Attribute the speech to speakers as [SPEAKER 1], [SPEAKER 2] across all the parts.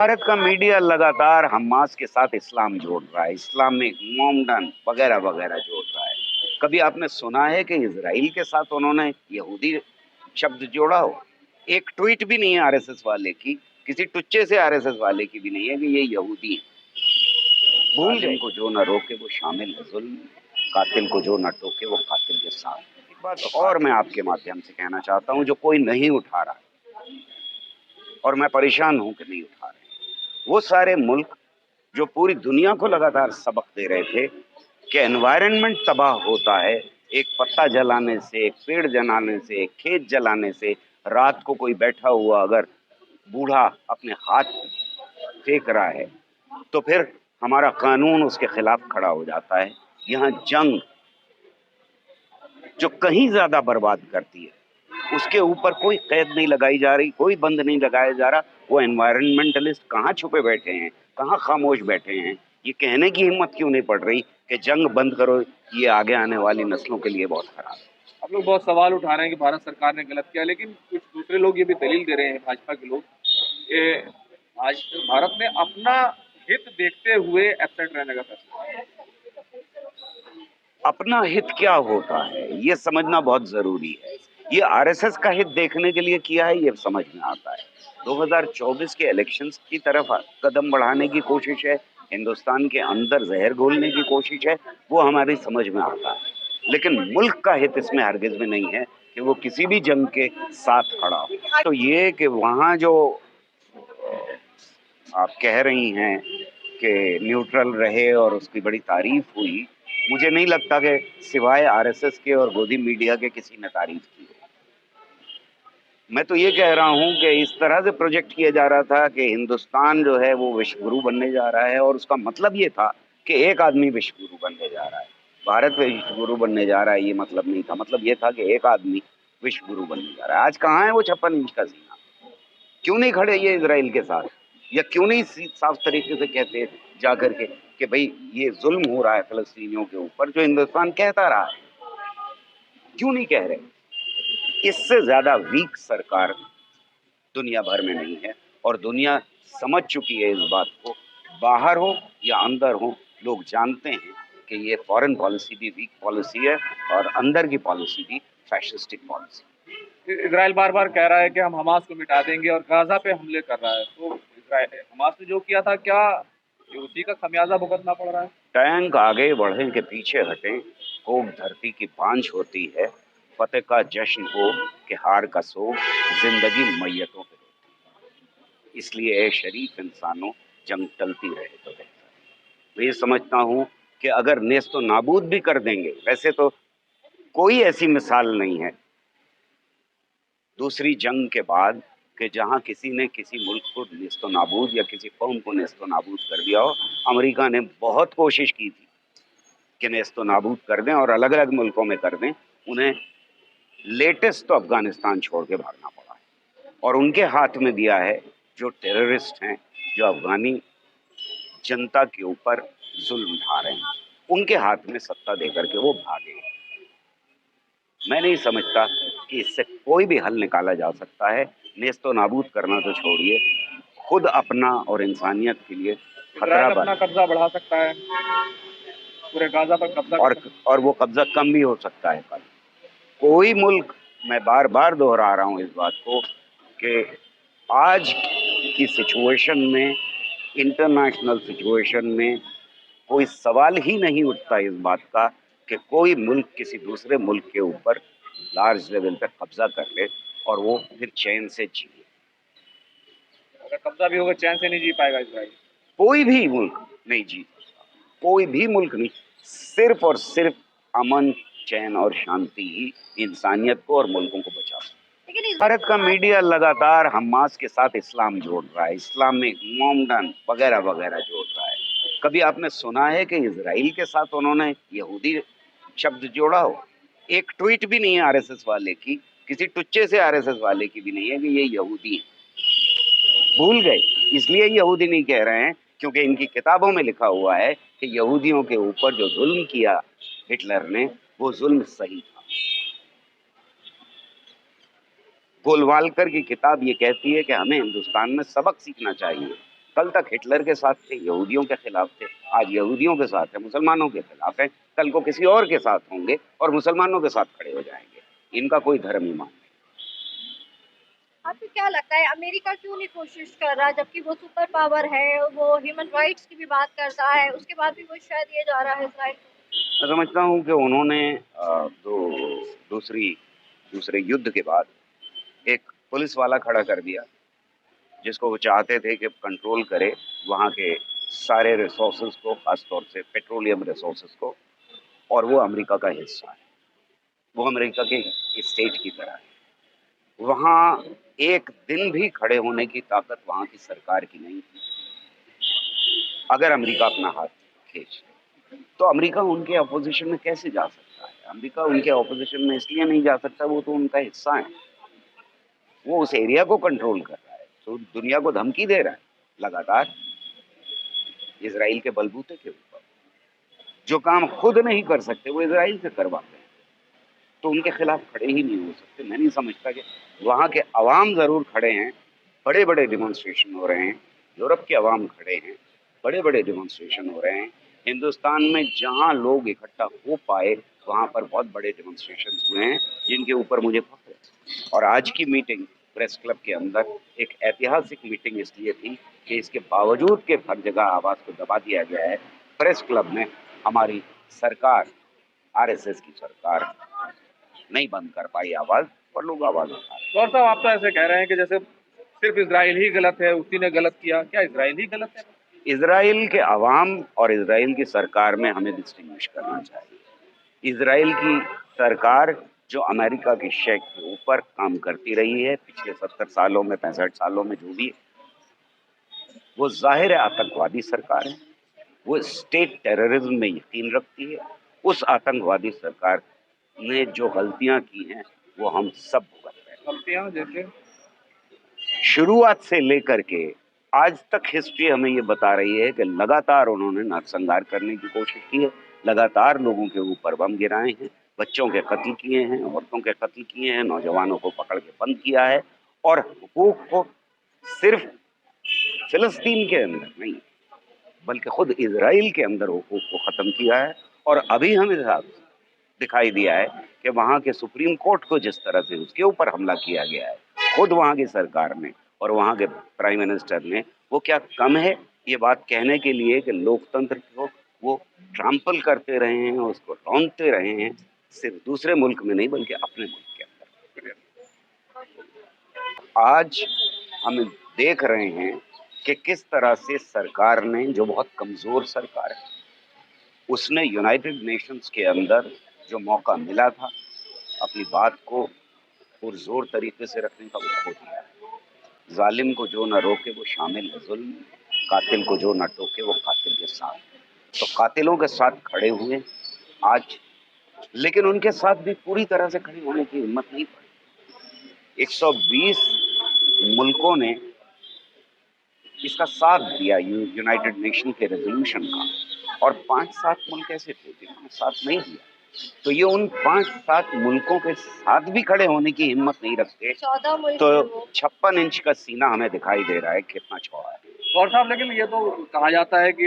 [SPEAKER 1] भारत का मीडिया लगातार हमास के साथ इस्लाम जोड़ रहा है, इस्लामिक मोमडन वगैरह वगैरह जोड़ रहा है। कभी आपने सुना है कि इजराइल के साथ उन्होंने यहूदी शब्द जोड़ा हो? एक ट्वीट भी नहीं है आरएसएस वाले की, किसी टुच्चे से आरएसएस वाले की भी नहीं है कि ये यहूदी है। भूल गए को जो न रोके वो शामिल है जुल्म, कातिल को जो न टोके वो कातिल के साथ। एक बात और मैं आपके माध्यम से कहना चाहता हूँ, जो कोई नहीं उठा रहा और मैं परेशान हूँ कि नहीं उठा रहे, वो सारे मुल्क जो पूरी दुनिया को लगातार सबक दे रहे थे कि एनवायरनमेंट तबाह होता है, एक पत्ता जलाने से, एक पेड़ जलाने से, एक खेत जलाने से। रात को कोई बैठा हुआ अगर बूढ़ा अपने हाथ फेंक रहा है तो फिर हमारा कानून उसके खिलाफ खड़ा हो जाता है। यहाँ जंग जो कहीं ज्यादा बर्बाद करती है उसके ऊपर कोई कैद नहीं लगाई जा रही, कोई बंद नहीं लगाया जा रहा। वो एनवायरमेंटलिस्ट कहाँ छुपे बैठे हैं, कहाँ खामोश बैठे हैं? ये कहने की हिम्मत क्यों नहीं पड़ रही कि जंग बंद करो, ये आगे आने वाली नस्लों के लिए बहुत खराब है।
[SPEAKER 2] आप लोग बहुत सवाल उठा रहे हैं कि भारत सरकार ने गलत किया, लेकिन कुछ दूसरे लोग ये भी दलील दे रहे हैं, भाजपा के लोग, कि आज भारत ने अपना हित देखते हुए एब्सेंट रहने का फैसला किया।
[SPEAKER 1] अपना हित क्या होता है ये समझना बहुत जरूरी है। ये आरएसएस का हित देखने के लिए किया है, ये समझ में आता है। 2024 के इलेक्शंस की तरफ कदम बढ़ाने की कोशिश है, हिंदुस्तान के अंदर जहर घोलने की कोशिश है, वो हमारी समझ में आता है। लेकिन मुल्क का हित इसमें हरगिज में नहीं है कि वो किसी भी जंग के साथ खड़ा हो। तो ये कि वहाँ जो आप कह रही हैं कि न्यूट्रल रहे और उसकी बड़ी तारीफ हुई, मुझे नहीं लगता कि सिवाय आरएसएस के और गोदी मीडिया के किसी ने तारीफ की हो। मैं तो ये कह रहा हूँ कि इस तरह से प्रोजेक्ट किया जा रहा था कि हिंदुस्तान जो है वो विश्व गुरु बनने जा रहा है, और उसका मतलब ये था कि एक आदमी विश्व गुरु बनने जा रहा है, भारत विश्व गुरु बनने जा रहा है। ये मतलब नहीं था, मतलब ये था कि एक आदमी विश्व गुरु बनने जा रहा है। आज कहाँ है वो 56 इंच का सीना? क्यों नहीं खड़े ये इजराइल के साथ? या क्यों नहीं साफ तरीके से कहते जा करके कि भाई ये जुल्म हो रहा है फलस्तीनियों के ऊपर, जो हिंदुस्तान कहता रहा है? क्यों नहीं कह रहे? इससे ज्यादा वीक सरकार दुनिया भर में नहीं है, और दुनिया समझ चुकी है इस बात को। बाहर हो या अंदर हो, लोग जानते हैं कि ये फॉरेन पॉलिसी भी वीक पॉलिसी है और अंदर की पॉलिसी भी फैशिस्टिक पॉलिसी।
[SPEAKER 2] इजराइल बार बार कह रहा है कि हम हमास को मिटा देंगे और गाजा पे हमले कर रहा है, तो इजराइल हमास ने जो किया था, क्या ये उसी का खमियाजा भुगतना पड़ रहा है?
[SPEAKER 1] टैंक आगे बढ़े के पीछे हटे, कोक धरती की बांझ होती है, फतेह का जश्न हो कि हार का सोग, जिंदगी मैयतों पे होती है। इसलिए ए शरीफ इंसानों, जंग टलती रहे तो बेहतर है। मैं ये समझता हूँ कि अगर नेस्तो नाबूद भी कर देंगे, वैसे तो कोई ऐसी मिसाल नहीं है दूसरी जंग के बाद कि जहां किसी ने किसी मुल्क को नेस्तो नाबूद या किसी कौम को नेस्तो नाबूद कर दिया हो। अमेरिका ने बहुत कोशिश की थी कि नेस्तो नाबूद कर दें और अलग अलग मुल्कों में कर दें। उन्हें लेटेस्ट तो अफगानिस्तान छोड़ के भागना पड़ा है, और उनके हाथ में दिया है जो टेररिस्ट हैं, जो अफगानी जनता के ऊपर जुल्म ढा रहे हैं, उनके हाथ में सत्ता देकर के वो भागे। मैं नहीं समझता कि इससे कोई भी हल निकाला जा सकता है। नेस्तो नाबूद करना तो छोड़िए, खुद अपना और इंसानियत के लिए खतरा
[SPEAKER 2] इजराइल अपना
[SPEAKER 1] बन,
[SPEAKER 2] कब्जा बढ़ा सकता है, पूरे गाजा पर कब्जा कर सकता
[SPEAKER 1] और वो कब्जा कम भी हो सकता है कल। कोई मुल्क, मैं बार बार दोहरा रहा हूँ इस बात को, कि आज की सिचुएशन में, इंटरनेशनल सिचुएशन में, कोई सवाल ही नहीं उठता इस बात का कि कोई मुल्क किसी दूसरे मुल्क के ऊपर लार्ज लेवल पे कब्जा कर ले और वो फिर चैन से जिए।
[SPEAKER 2] है। अगर कब्जा भी होगा, चैन से नहीं जी पाएगा इसराइल।
[SPEAKER 1] कोई भी मुल्क नहीं जी, कोई भी मुल्क नहीं। सिर्फ और सिर्फ अमन, चैन और शांति ही इंसानियत को और मुल्कों को बचा सकती है। लेकिन भारत का मीडिया लगातार हमास के साथ इस्लाम जोड़ रहा है, इस्लामिक मोमडन वगैरह वगैरह जोड़ रहा है। कभी आपने सुना है कि इजराइल के साथ उन्होंने यहूदी शब्द जोड़ा हो? एक ट्वीट भी नहीं है आरएसएस वाले की, किसी टुच्चे से आरएसएस वाले की भी नहीं है कि ये यहूदी है। भूल गए, इसलिए यहूदी नहीं कह रहे हैं क्योंकि इनकी किताबों में लिखा हुआ है कि यहूदियों के ऊपर जो जुल्म किया हिटलर ने, वो जुल्म सही था। गोलवालकर की किताब ये कहती है कि हमें हिंदुस्तान में सबक सीखना चाहिए कल तक हिटलर के साथ थे, यहूदियों के खिलाफ थे, आज यहूदियों के साथ है, मुसलमानों के खिलाफ है, कल को किसी और के साथ होंगे और मुसलमानों के साथ खड़े हो जाएंगे। इनका कोई धर्म ईमान नहीं।
[SPEAKER 3] आपको क्या लगता है अमेरिका क्यों नहीं कोशिश कर रहा, जबकि वो सुपर पावर है, वो ह्यूमन राइट्स की भी बात करता है, उसके बाद भी वो शायद ये जा रहा है इसराइल को?
[SPEAKER 1] मैं समझता हूँ कि उन्होंने दूसरे युद्ध के बाद एक पुलिस वाला खड़ा कर दिया जिसको वो चाहते थे कि कंट्रोल करे वहाँ के सारे रिसोर्सेज को, खासतौर से पेट्रोलियम रिसोर्सेज को, और वो अमेरिका का हिस्सा है, वो अमेरिका के स्टेट की तरह है। वहाँ एक दिन भी खड़े होने की ताकत वहाँ की सरकार की नहीं थी। अगर अमेरिका अपना हाथ खींच ले तो अमेरिका उनके अपोजिशन में कैसे जा सकता है? अमेरिका उनके अपोजिशन में इसलिए नहीं जा सकता, वो तो उनका हिस्सा है, वो उस एरिया को कंट्रोल कर रहा है, तो दुनिया को धमकी दे रहा है लगातार इसराइल के बलबूते के ऊपर। जो काम खुद नहीं कर सकते वो इसराइल से करवाते हैं, तो उनके खिलाफ खड़े ही नहीं हो सकते। मैं नहीं समझता कि वहाँ के अवाम ज़रूर खड़े हैं, बड़े बड़े डिमॉन्स्ट्रेशन हो रहे हैं, यूरोप के अवाम खड़े हैं, बड़े बड़े डिमॉन्स्ट्रेशन हो रहे हैं। हिंदुस्तान में जहाँ लोग इकट्ठा हो पाए वहाँ पर बहुत बड़े डिमॉन्स्ट्रेशन हुए हैं जिनके ऊपर मुझे फख्र है। और आज की मीटिंग प्रेस क्लब के अंदर एक ऐतिहासिक मीटिंग इसलिए थी कि इसके बावजूद के हर जगह आवाज़ को दबा दिया गया है, प्रेस क्लब में हमारी सरकार, आरएसएस की सरकार नहीं बंद कर पाई आवाज़, और लोग आवाज़ उठा रहे हैं।
[SPEAKER 2] गौर साहब, आप तो ऐसे कह रहे हैं कि जैसे सिर्फ इसराइल ही गलत है, उसी ने गलत किया। क्या इसराइल ही गलत है?
[SPEAKER 1] इसराइल के अवाम और इसराइल की सरकार में हमें डिस्टिंग्विश करना चाहिए। इसराइल की सरकार जो अमेरिका की शेक के ऊपर काम करती रही है पिछले 70 सालों में, 65 सालों में, जो भी, वो जाहिर है आतंकवादी सरकार है, वो स्टेट टेररिज्म में यकीन रखती है। उस आतंकवादी सरकार ने जो गलतियां की हैं वो हम सब भुगत रहे हैं।
[SPEAKER 2] गलतियां जैसे
[SPEAKER 1] शुरुआत से लेकर के आज तक हिस्ट्री हमें ये बता रही है कि लगातार उन्होंने नरसंहार करने की कोशिश की है, लगातार लोगों के ऊपर बम गिराए हैं, बच्चों के कत्ल किए हैं, औरतों के कत्ल किए हैं, नौजवानों को पकड़ के बंद किया है, और हुकूक को सिर्फ फिलिस्तीन के अंदर नहीं बल्कि खुद इजराइल के अंदर हुकूक को ख़त्म किया है। और अभी हमें साथ दिखाई दिया है कि वहाँ के सुप्रीम कोर्ट को जिस तरह से उसके ऊपर हमला किया गया है, खुद वहाँ की सरकार ने और वहाँ के प्राइम मिनिस्टर ने, वो क्या कम है ये बात कहने के लिए कि लोकतंत्र को वो ट्रैम्पल करते रहे हैं, उसको रौंदते रहे हैं, सिर्फ दूसरे मुल्क में नहीं बल्कि अपने मुल्क के अंदर। आज हम देख रहे हैं कि किस तरह से सरकार ने, जो बहुत कमज़ोर सरकार है, उसने यूनाइटेड नेशंस के अंदर जो मौका मिला था अपनी बात को पुरजोर तरीके से रखने का, वो खो दिया है। जालिम को जो न रोके वो शामिल है जुल्म, कातिल को जो न टोके वो कातिल के साथ। तो कातिलों के साथ खड़े हुए आज, लेकिन उनके साथ भी पूरी तरह से खड़े होने की हिम्मत नहीं पड़ी। 120 मुल्कों ने इसका साथ दिया यूनाइटेड नेशन के रेजोल्यूशन का, और 5-7 मुल्क ऐसे थे जिन्होंने साथ नहीं दिया। तो ये उन 5-7 मुल्कों के साथ भी खड़े होने की हिम्मत नहीं रखते,
[SPEAKER 3] 14 मुल्क
[SPEAKER 1] तो
[SPEAKER 3] है वो।
[SPEAKER 1] 56 इंच का सीना हमें दिखाई दे रहा है कितना चौड़ा है।
[SPEAKER 2] गौर साहब, लेकिन ये तो कहा जाता है कि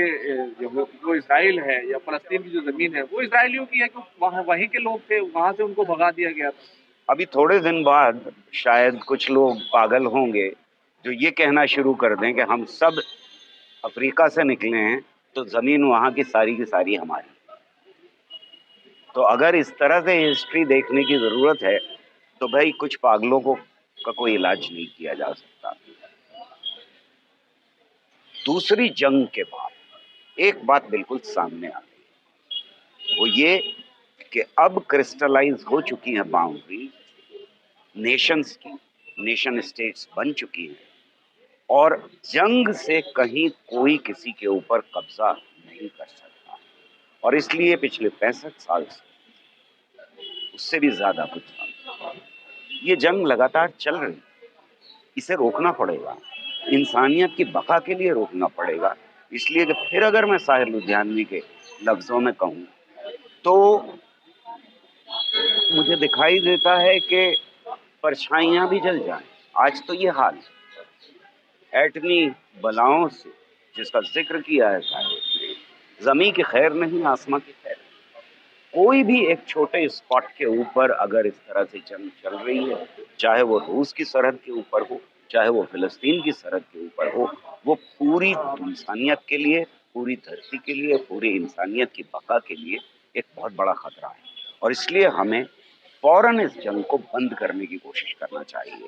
[SPEAKER 2] जो इसराइल है या फलस्तीन की जो जमीन है वो इसराइलियों की है, क्योंकि वहाँ वहीं के लोग थे, वहां से उनको भगा दिया गया था।
[SPEAKER 1] अभी थोड़े दिन बाद शायद कुछ लोग पागल होंगे जो ये कहना शुरू कर दें कि हम सब अफ्रीका से निकले हैं तो ज़मीन वहाँ की सारी हमारी। तो अगर इस तरह से हिस्ट्री देखने की ज़रूरत है तो भाई कुछ पागलों को का कोई इलाज नहीं किया जा सकता। दूसरी जंग के बाद एक बात बिल्कुल सामने आ गई, वो ये कि अब क्रिस्टलाइज हो चुकी है बाउंड्री नेशंस की, नेशन स्टेट्स बन चुकी हैं, और जंग से कहीं कोई किसी के ऊपर कब्जा नहीं कर सकता। और इसलिए पिछले 65 साल से, उससे भी ज्यादा कुछ साल, ये जंग लगातार चल रही, इसे रोकना पड़ेगा, इंसानियत की बका के लिए रोकना पड़ेगा। इसलिए कि फिर अगर मैं साहिर लुधियानवी के लफ्जों में कहूँ तो मुझे दिखाई देता है कि परछाइयां भी जल जाएं। आज तो ये हाल है, एटमी बलाओं से जिसका जिक्र किया है साहिब ने, ज़मीं की खैर नहीं आसमां की खैर। कोई भी एक छोटे स्पॉट के ऊपर अगर इस तरह से जंग चल रही है, चाहे वो रूस की सरहद के ऊपर हो, चाहे वो फिलिस्तीन की सरहद के ऊपर हो, वो पूरी इंसानियत के लिए, पूरी धरती के लिए, पूरी इंसानियत की बका के लिए एक बहुत बड़ा खतरा है। और इसलिए हमें फौरन इस जंग को बंद करने की कोशिश करना चाहिए।